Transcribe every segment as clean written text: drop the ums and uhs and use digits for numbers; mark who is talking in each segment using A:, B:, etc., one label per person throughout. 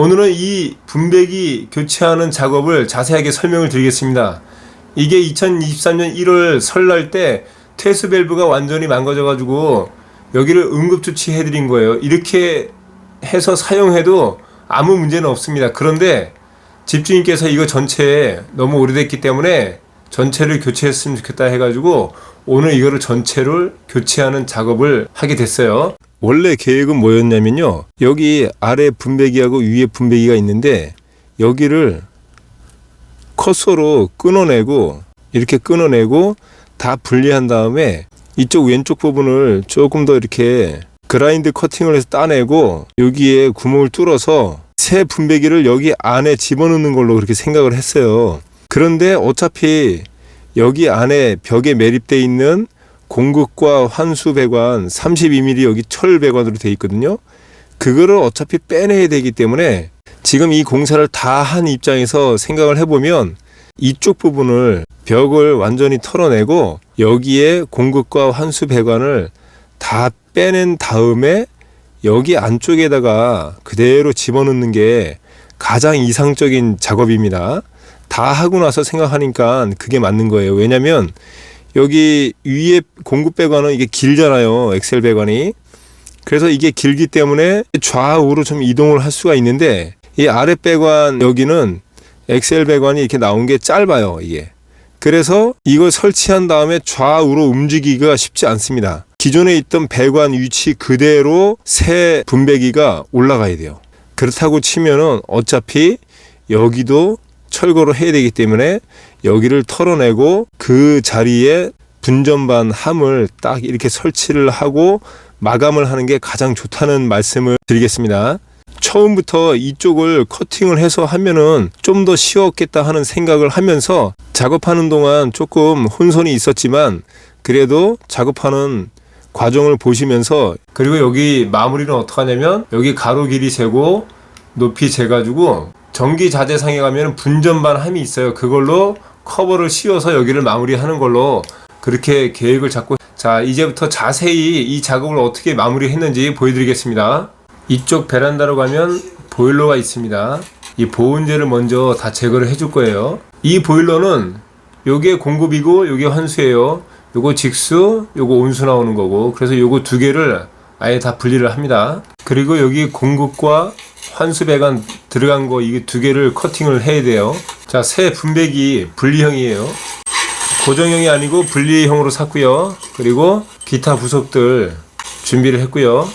A: 오늘은 이 분배기 교체하는 작업을 자세하게 설명을 드리겠습니다. 이게 2023년 1월 설날 때 퇴수 밸브가 완전히 망가져 가지고 여기를 응급조치 해드린 거예요. 이렇게 해서 사용해도 아무 문제는 없습니다. 그런데 집주인께서 이거 전체에 너무 오래됐기 때문에 전체를 교체했으면 좋겠다 해가지고 오늘 이거를 전체를 교체하는 작업을 하게 됐어요. 원래 계획은 뭐였냐면요, 여기 아래 분배기하고 위에 분배기가 있는데 여기를 커서로 끊어내고 이렇게 끊어내고 다 분리한 다음에 이쪽 왼쪽 부분을 조금 더 이렇게 그라인드 커팅을 해서 따내고 여기에 구멍을 뚫어서 새 분배기를 여기 안에 집어넣는 걸로 그렇게 생각을 했어요. 그런데 어차피 여기 안에 벽에 매립되어 있는 공극과 환수 배관 32mm 여기 철 배관으로 되어 있거든요. 그거를 어차피 빼내야 되기 때문에 지금 이 공사를 다 한 입장에서 생각을 해보면 이쪽 부분을 벽을 완전히 털어내고 여기에 공극과 환수 배관을 다 빼낸 다음에 여기 안쪽에다가 그대로 집어넣는 게 가장 이상적인 작업입니다. 다 하고 나서 생각하니까 그게 맞는 거예요. 왜냐면 여기 위에 공급 배관은 이게 길잖아요, 엑셀 배관이. 그래서 이게 길기 때문에 좌우로 좀 이동을 할 수가 있는데 이 아래 배관 여기는 엑셀 배관이 이렇게 나온 게 짧아요, 이게. 그래서 이걸 설치한 다음에 좌우로 움직이기가 쉽지 않습니다. 기존에 있던 배관 위치 그대로 새 분배기가 올라가야 돼요. 그렇다고 치면은 어차피 여기도 철거를 해야 되기 때문에 여기를 털어내고 그 자리에 분전반 함을 딱 이렇게 설치를 하고 마감을 하는 게 가장 좋다는 말씀을 드리겠습니다. 처음부터 이쪽을 커팅을 해서 하면은 좀 더 쉬웠겠다 하는 생각을 하면서 작업하는 동안 조금 혼선이 있었지만 그래도 작업하는 과정을 보시면서, 그리고 여기 마무리는 어떻게 하냐면 여기 가로 길이 재고 높이 재가지고 전기자재상에 가면 분전반 함이 있어요. 그걸로 커버를 씌워서 여기를 마무리하는 걸로 그렇게 계획을 잡고, 자 이제부터 자세히 이 작업을 어떻게 마무리했는지 보여드리겠습니다. 이쪽 베란다로 가면 보일러가 있습니다. 이 보온재를 먼저 다 제거를 해줄 거예요. 이 보일러는 요게 공급이고 요게 환수예요. 요거 직수, 요거 온수 나오는 거고, 그래서 요거 두 개를 아예 다 분리를 합니다. 그리고 여기 공급과 환수 배관 들어간 거 이 두 개를 커팅을 해야 돼요. 자, 새 분배기 분리형이에요. 고정형이 아니고 분리형으로 샀고요. 그리고 기타 부속들 준비를 했고요.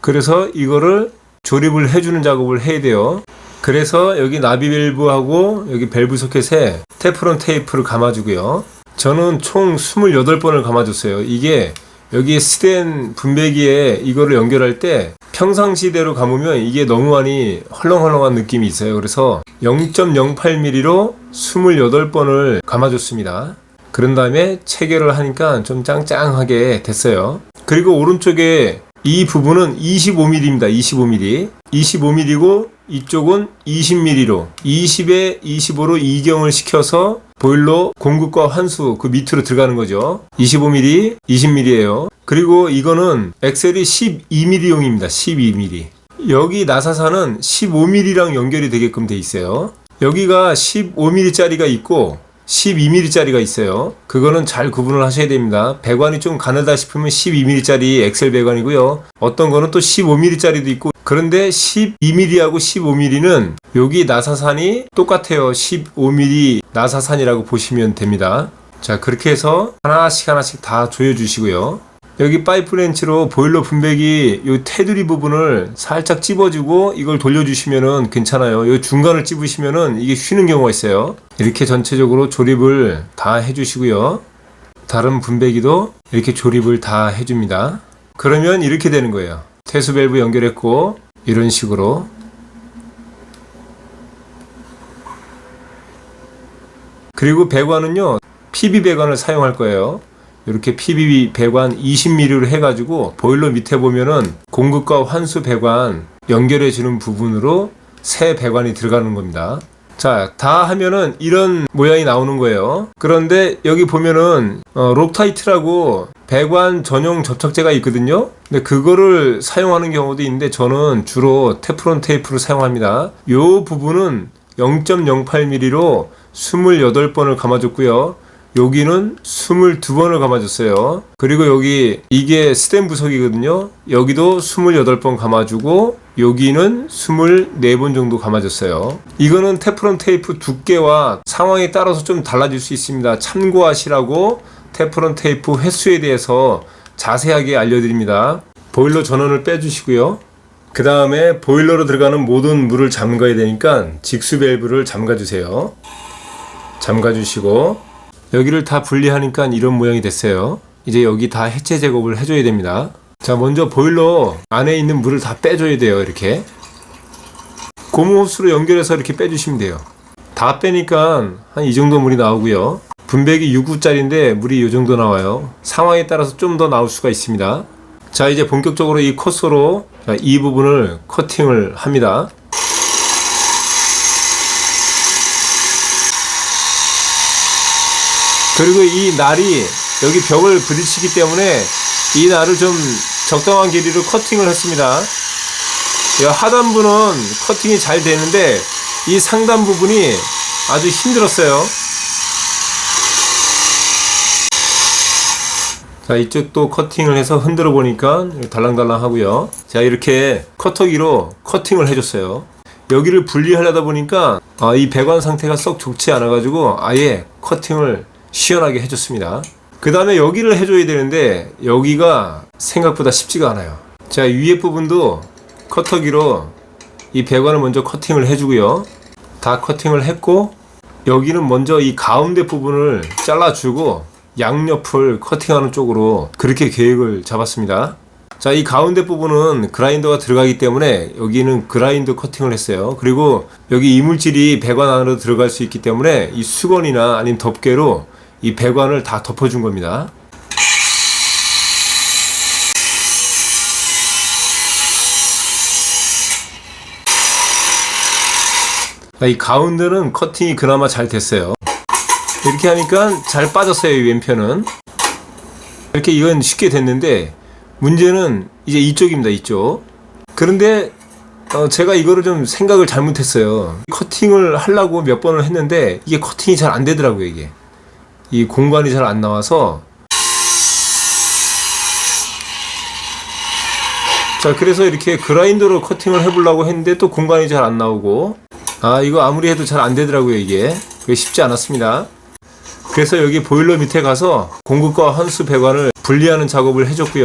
A: 그래서 이거를 조립을 해주는 작업을 해야 돼요. 그래서 여기 나비 밸브하고 여기 밸브 소켓에 테프론 테이프를 감아주고요. 저는 총 28번을 감아줬어요. 이게 여기 스텐 분배기에 이거를 연결할 때 평상시대로 감으면 이게 너무 많이 헐렁헐렁한 느낌이 있어요. 그래서 0.08mm로 28번을 감아줬습니다. 그런 다음에 체결을 하니까 좀 짱짱하게 됐어요. 그리고 오른쪽에 이 부분은 25mm입니다. 25mm. 25mm고 이쪽은 20mm로 20에 25로 이경을 시켜서 보일러 공급과 환수 그 밑으로 들어가는 거죠. 25mm, 20mm예요. 그리고 이거는 엑셀이 12mm용입니다. 12mm. 여기 나사산은 15mm랑 연결이 되게끔 돼 있어요. 여기가 15mm짜리가 있고 12mm짜리가 있어요. 그거는 잘 구분을 하셔야 됩니다. 배관이 좀 가늘다 싶으면 12mm짜리 엑셀 배관이고요. 어떤 거는 또 15mm짜리도 있고, 그런데 12mm하고 15mm는 여기 나사산이 똑같아요. 15mm 나사산이라고 보시면 됩니다. 자, 그렇게 해서 하나씩 다 조여주시고요. 여기 파이프 렌치로 보일러 분배기 요 테두리 부분을 살짝 찝어주고 이걸 돌려주시면은 괜찮아요. 요 중간을 찝으시면은 이게 휘는 경우가 있어요. 이렇게 전체적으로 조립을 다 해주시고요. 다른 분배기도 이렇게 조립을 다 해줍니다. 그러면 이렇게 되는 거예요. 퇴수 밸브 연결했고 이런 식으로. 그리고 배관은요, PB 배관을 사용할 거예요. 이렇게 PB 배관 20mm로 해가지고 보일러 밑에 보면은 공급과 환수 배관 연결해 주는 부분으로 새 배관이 들어가는 겁니다. 자, 다 하면은 이런 모양이 나오는 거예요. 그런데 여기 보면은 록타이트라고 배관 전용 접착제가 있거든요. 근데 그거를 사용하는 경우도 있는데 저는 주로 테프론 테이프를 사용합니다. 요 부분은 0.08mm로 28번을 감아줬고요. 여기는 22번을 감아줬어요. 그리고 여기 이게 스텐 부석이거든요. 여기도 28번 감아주고 여기는 24번 정도 감아줬어요. 이거는 테프론 테이프 두께와 상황에 따라서 좀 달라질 수 있습니다. 참고하시라고 테프론 테이프 횟수에 대해서 자세하게 알려드립니다. 보일러 전원을 빼주시고요. 그 다음에 보일러로 들어가는 모든 물을 잠가야 되니까 직수 밸브를 잠가주세요. 잠가주시고 여기를 다 분리하니까 이런 모양이 됐어요. 이제 여기 다 해체 작업을 해줘야 됩니다. 자, 먼저 보일러 안에 있는 물을 다 빼줘야 돼요. 이렇게 고무 호스로 연결해서 이렇게 빼주시면 돼요. 다 빼니까 한 이 정도 물이 나오고요. 분배기 6구짜리인데 물이 이 정도 나와요. 상황에 따라서 좀 더 나올 수가 있습니다. 자, 이제 본격적으로 이 컷으로 이 부분을 커팅을 합니다. 그리고 이 날이 여기 벽을 부딪히기 때문에 이 날을 좀 적당한 길이로 커팅을 했습니다. 이 하단부는 커팅이 잘 되는데 이 상단 부분이 아주 힘들었어요. 자, 이쪽도 커팅을 해서 흔들어 보니까 달랑달랑 하고요. 자, 이렇게 커터기로 커팅을 해줬어요. 여기를 분리하려다 보니까 이 배관 상태가 썩 좋지 않아 가지고 아예 커팅을 시원하게 해줬습니다. 그 다음에 여기를 해줘야 되는데 여기가 생각보다 쉽지가 않아요. 자, 위에 부분도 커터기로 이 배관을 먼저 커팅을 해주고요. 다 커팅을 했고 여기는 먼저 이 가운데 부분을 잘라주고 양옆을 커팅하는 쪽으로 그렇게 계획을 잡았습니다. 자, 이 가운데 부분은 그라인더가 들어가기 때문에 여기는 그라인더 커팅을 했어요. 그리고 여기 이물질이 배관 안으로 들어갈 수 있기 때문에 이 수건이나 아니면 덮개로 이 배관을 다 덮어준 겁니다. 자, 이 가운데는 커팅이 그나마 잘 됐어요. 이렇게 하니까 잘 빠졌어요. 이 왼편은 이렇게 이건 쉽게 됐는데 문제는 이제 이쪽입니다. 이쪽. 그런데 제가 이거를 좀 생각을 잘못했어요. 커팅을 하려고 몇 번을 했는데 이게 커팅이 잘 안 되더라고요. 이게 이 공간이 잘 안 나와서. 자, 그래서 이렇게 그라인더로 커팅을 해보려고 했는데 또 공간이 잘 안 나오고 이거 아무리 해도 잘 안 되더라고요. 이게 그게 쉽지 않았습니다. 그래서 여기 보일러 밑에 가서 공급과 환수 배관을 분리하는 작업을 해줬고요.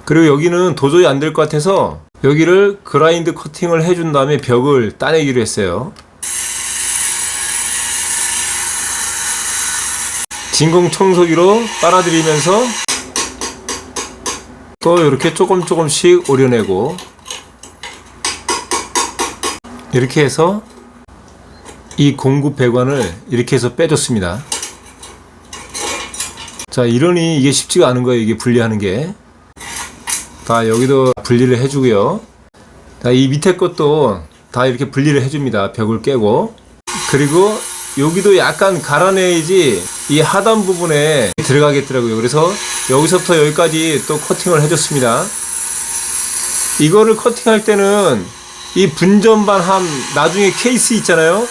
A: 그리고 여기는 도저히 안 될 것 같아서 여기를 그라인드 커팅을 해준 다음에 벽을 따내기로 했어요. 진공 청소기로 빨아들이면서 또 이렇게 조금씩 오려내고 이렇게 해서 이 공급 배관을 이렇게 해서 빼줬습니다. 자, 이러니 이게 쉽지가 않은 거예요. 이게 분리하는 게. 다 여기도 분리를 해주고요. 자, 이 밑에 것도 다 이렇게 분리를 해줍니다. 벽을 깨고. 그리고 여기도 약간 갈아내야지 이 하단 부분에 들어가겠더라고요. 그래서 여기서부터 여기까지 또 커팅을 해줬습니다. 이거를 커팅할 때는 이 분전반함 나중에 케이스 있잖아요.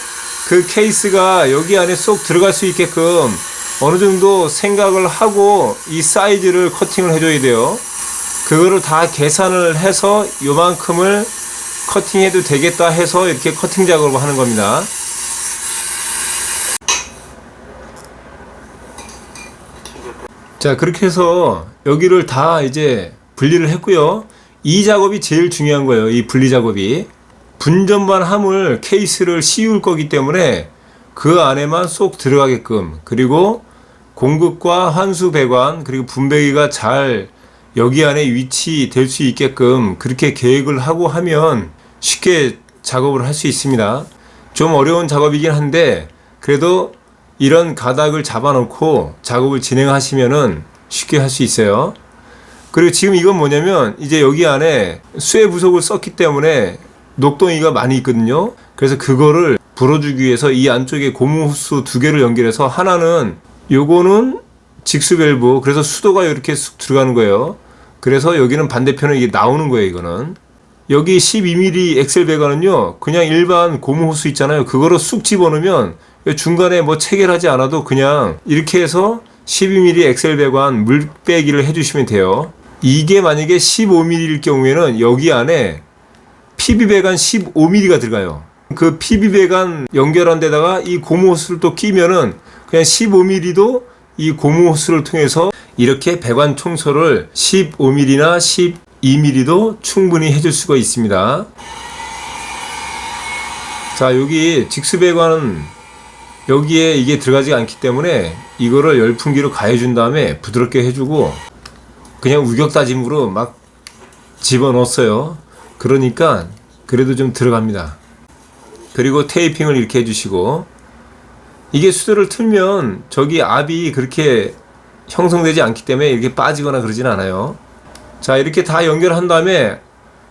A: 그 케이스가 여기 안에 쏙 들어갈 수 있게끔 어느 정도 생각을 하고 이 사이즈를 커팅을 해줘야 돼요. 그거를 다 계산을 해서 요만큼을 커팅해도 되겠다 해서 이렇게 커팅 작업을 하는 겁니다. 자, 그렇게 해서 여기를 다 이제 분리를 했고요. 이 작업이 제일 중요한 거예요. 이 분리 작업이. 분전반 함을 케이스를 씌울 거기 때문에 그 안에만 쏙 들어가게끔, 그리고 공급과 환수 배관 그리고 분배기가 잘 여기 안에 위치될 수 있게끔 그렇게 계획을 하고 하면 쉽게 작업을 할 수 있습니다. 좀 어려운 작업이긴 한데 그래도 이런 가닥을 잡아놓고 작업을 진행하시면은 쉽게 할 수 있어요. 그리고 지금 이건 뭐냐면 이제 여기 안에 쇠 부속을 썼기 때문에 녹덩이가 많이 있거든요. 그래서 그거를 불어주기 위해서 이 안쪽에 고무 호스 두 개를 연결해서 하나는 요거는 직수 밸브, 그래서 수도가 이렇게 쑥 들어가는 거예요. 그래서 여기는 반대편에 이게 나오는 거예요. 이거는 여기 12mm 엑셀 배관은요 그냥 일반 고무 호스 있잖아요. 그거로 쑥 집어넣으면 중간에 뭐 체결하지 않아도 그냥 이렇게 해서 12mm 엑셀 배관 물 빼기를 해주시면 돼요. 이게 만약에 15mm일 경우에는 여기 안에 PB 배관 15mm가 들어가요. 그 PB 배관 연결한 데다가 이 고무 호스를 또 끼면은 그냥 15mm도 이 고무 호스를 통해서 이렇게 배관 청소를 15mm나 12mm도 충분히 해줄 수가 있습니다. 자, 여기 직수 배관은 여기에 이게 들어가지 않기 때문에 이거를 열풍기로 가해준 다음에 부드럽게 해주고 그냥 우격다짐으로 막 집어넣었어요. 그러니까 그래도 좀 들어갑니다. 그리고 테이핑을 이렇게 해주시고, 이게 수도를 틀면 저기 압이 그렇게 형성되지 않기 때문에 이렇게 빠지거나 그러진 않아요. 자, 이렇게 다 연결한 다음에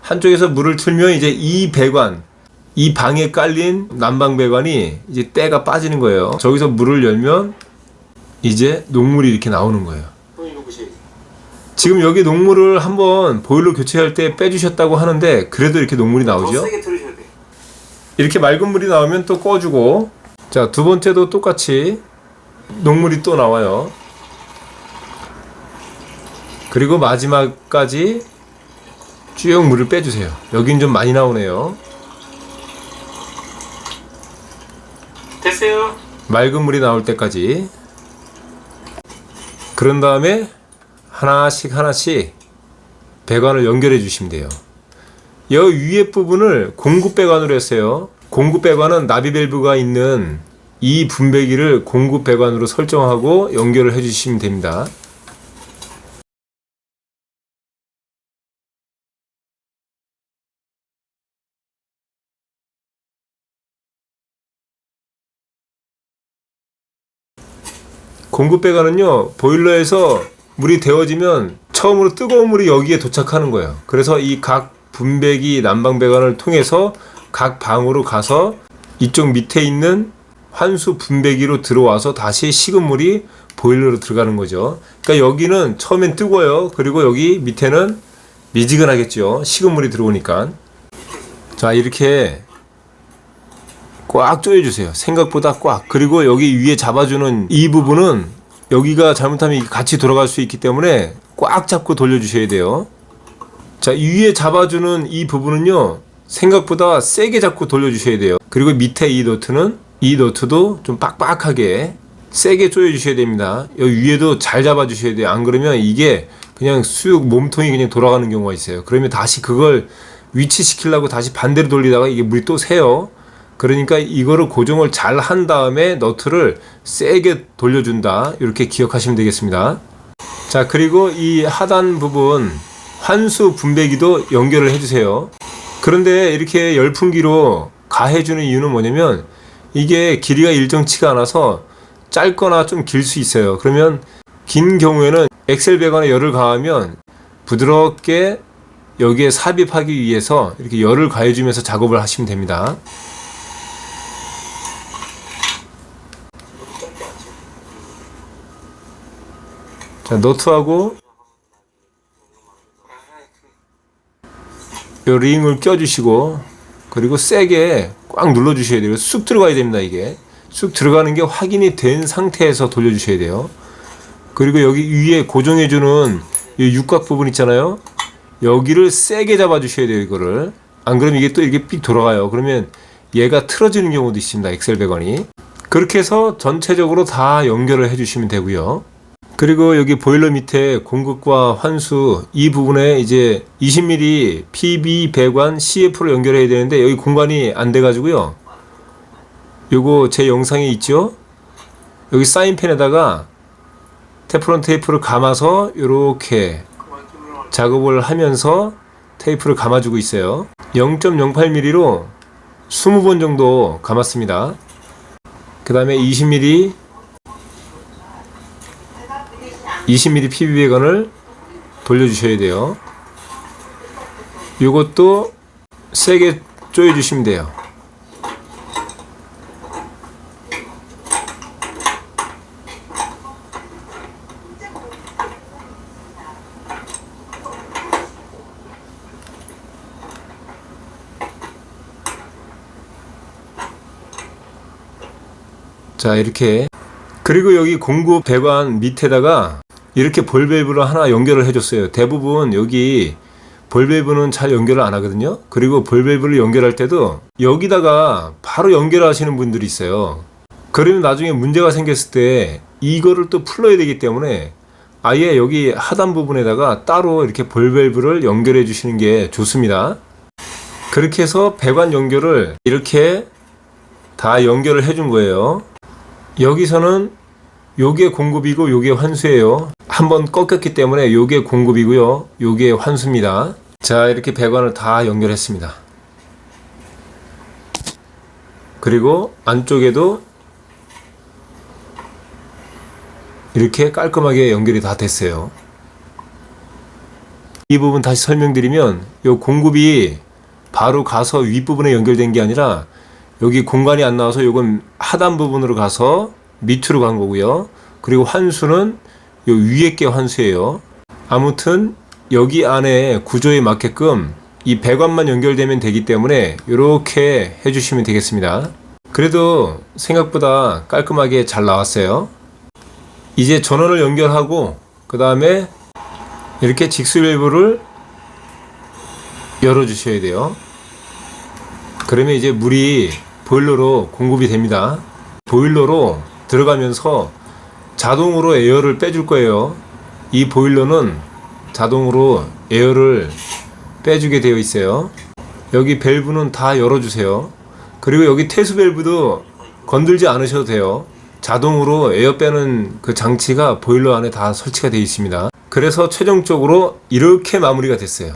A: 한쪽에서 물을 틀면 이제 이 배관, 이 방에 깔린 난방 배관이 이제 때가 빠지는 거예요. 저기서 물을 열면 이제 녹물이 이렇게 나오는 거예요. 지금 여기 녹물을 한번 보일러 교체할 때 빼주셨다고 하는데 그래도 이렇게 녹물이 나오죠. 이렇게 맑은 물이 나오면 또 꺼주고, 자, 두 번째도 똑같이 녹물이 또 나와요. 그리고 마지막까지 쭉 물을 빼주세요. 여긴 좀 많이 나오네요.
B: 됐어요.
A: 맑은 물이 나올 때까지. 그런 다음에 하나씩 배관을 연결해 주시면 돼요. 여기 위에 부분을 공급 배관으로 했어요. 공급 배관은 나비 밸브가 있는 이 분배기를 공급 배관으로 설정하고 연결을 해 주시면 됩니다. 공급 배관은요, 보일러에서 물이 데워지면 처음으로 뜨거운 물이 여기에 도착하는 거예요. 그래서 이 각 분배기 난방 배관을 통해서 각 방으로 가서 이쪽 밑에 있는 환수 분배기로 들어와서 다시 식은 물이 보일러로 들어가는 거죠. 그러니까 여기는 처음엔 뜨거워요. 그리고 여기 밑에는 미지근하겠죠. 식은 물이 들어오니까. 자, 이렇게 꽉 조여주세요. 생각보다 꽉. 그리고 여기 위에 잡아주는 이 부분은 여기가 잘못하면 같이 돌아갈 수 있기 때문에 꽉 잡고 돌려주셔야 돼요. 자, 위에 잡아주는 이 부분은요, 생각보다 세게 잡고 돌려주셔야 돼요. 그리고 밑에 이 너트도 좀 빡빡하게 세게 조여주셔야 됩니다. 여기 위에도 잘 잡아주셔야 돼요. 안 그러면 이게 그냥 쑥 몸통이 그냥 돌아가는 경우가 있어요. 그러면 다시 그걸 위치시키려고 다시 반대로 돌리다가 이게 물이 또 새요. 그러니까 이거를 고정을 잘 한 다음에 너트를 세게 돌려준다. 이렇게 기억하시면 되겠습니다. 자, 그리고 이 하단 부분 환수 분배기도 연결을 해주세요. 그런데 이렇게 열풍기로 가해주는 이유는 뭐냐면 이게 길이가 일정치가 않아서 짧거나 좀 길 수 있어요. 그러면 긴 경우에는 엑셀 배관에 열을 가하면 부드럽게 여기에 삽입하기 위해서 이렇게 열을 가해주면서 작업을 하시면 됩니다. 자, 너트하고 요 링을 껴주시고, 그리고 세게 꽉 눌러주셔야 돼요. 쑥 들어가야 됩니다. 이게 쑥 들어가는 게 확인이 된 상태에서 돌려주셔야 돼요. 그리고 여기 위에 고정해주는 이 육각 부분 있잖아요. 여기를 세게 잡아주셔야 돼요. 이거를. 안 그러면 이게 또 이렇게 삑 돌아가요. 그러면 얘가 틀어지는 경우도 있습니다. 엑셀 배관이. 그렇게 해서 전체적으로 다 연결을 해주시면 되고요. 그리고 여기 보일러 밑에 공급과 환수 이 부분에 이제 20mm PB 배관 CF로 연결해야 되는데 여기 공간이 안 돼 가지고요. 요거 제 영상에 있죠? 여기 사인펜에다가 테프론 테이프를 감아서 이렇게 작업을 하면서 테이프를 감아주고 있어요. 0.08mm로 20번 정도 감았습니다. 그 다음에 20mm PB 배관을 돌려주셔야 돼요. 이것도 세게 조여주시면 돼요. 자, 이렇게. 그리고 여기 공구 배관 밑에다가 이렇게 볼밸브를 하나 연결을 해줬어요. 대부분 여기 볼밸브는 잘 연결을 안 하거든요. 그리고 볼밸브를 연결할 때도 여기다가 바로 연결하시는 분들이 있어요. 그러면 나중에 문제가 생겼을 때 이거를 또 풀어야 되기 때문에 아예 여기 하단 부분에다가 따로 이렇게 볼밸브를 연결해 주시는 게 좋습니다. 그렇게 해서 배관 연결을 이렇게 다 연결을 해준 거예요. 여기서는 요게 공급이고 요게 환수예요. 한번 꺾였기 때문에 요게 공급이고요, 요게 환수입니다. 자, 이렇게 배관을 다 연결했습니다. 그리고 안쪽에도 이렇게 깔끔하게 연결이 다 됐어요. 이 부분 다시 설명드리면 요 공급이 바로 가서 윗부분에 연결된 게 아니라 여기 공간이 안 나와서 요건 하단 부분으로 가서 밑으로 간 거고요. 그리고 환수는 요 위에 게 환수예요. 아무튼 여기 안에 구조에 맞게끔 이 배관만 연결되면 되기 때문에 이렇게 해주시면 되겠습니다. 그래도 생각보다 깔끔하게 잘 나왔어요. 이제 전원을 연결하고 그 다음에 이렇게 직수 밸브를 열어주셔야 돼요. 그러면 이제 물이 보일러로 공급이 됩니다. 보일러로 들어가면서 자동으로 에어를 빼줄 거예요. 이 보일러는 자동으로 에어를 빼주게 되어 있어요. 여기 밸브는 다 열어주세요. 그리고 여기 퇴수 밸브도 건들지 않으셔도 돼요. 자동으로 에어 빼는 그 장치가 보일러 안에 다 설치가 되어 있습니다. 그래서 최종적으로 이렇게 마무리가 됐어요.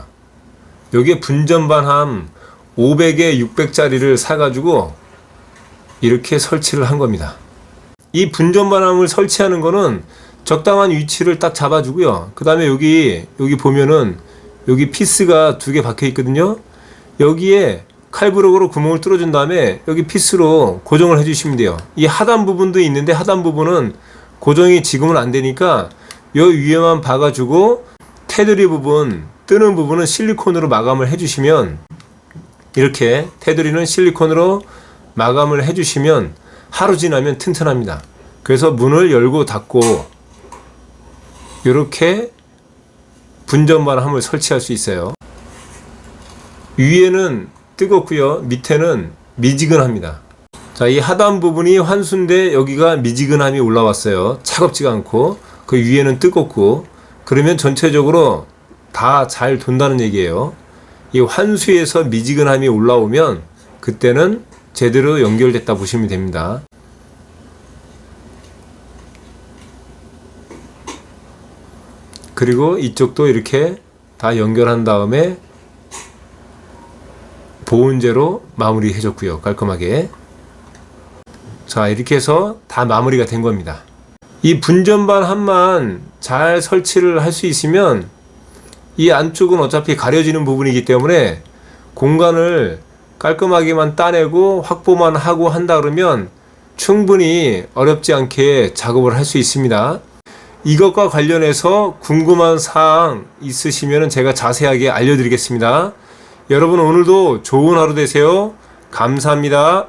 A: 여기에 분전반함 500에 600짜리를 사가지고 이렇게 설치를 한 겁니다. 이 분전반함을 설치하는 거는 적당한 위치를 딱 잡아주고요. 그 다음에 여기 보면은 여기 피스가 2개 박혀 있거든요. 여기에 칼브럭으로 구멍을 뚫어준 다음에 여기 피스로 고정을 해주시면 돼요. 이 하단 부분도 있는데 하단 부분은 고정이 지금은 안 되니까 요 위에만 박아주고 테두리 부분, 뜨는 부분은 실리콘으로 마감을 해주시면, 이렇게 테두리는 실리콘으로 마감을 해주시면 하루 지나면 튼튼합니다. 그래서 문을 열고 닫고 이렇게 분전반함을 설치할 수 있어요. 위에는 뜨겁고요, 밑에는 미지근합니다. 자, 이 하단 부분이 환수인데 여기가 미지근함이 올라왔어요. 차갑지가 않고. 그 위에는 뜨겁고. 그러면 전체적으로 다 잘 돈다는 얘기예요. 이 환수에서 미지근함이 올라오면 그때는 제대로 연결됐다 보시면 됩니다. 그리고 이쪽도 이렇게 다 연결한 다음에 보온재로 마무리 해줬고요, 깔끔하게. 자, 이렇게 해서 다 마무리가 된 겁니다. 이 분전반함만 잘 설치를 할 수 있으면 이 안쪽은 어차피 가려지는 부분이기 때문에 공간을 깔끔하게만 따내고 확보만 하고 한다 그러면 충분히 어렵지 않게 작업을 할 수 있습니다. 이것과 관련해서 궁금한 사항 있으시면 제가 자세하게 알려드리겠습니다. 여러분, 오늘도 좋은 하루 되세요. 감사합니다.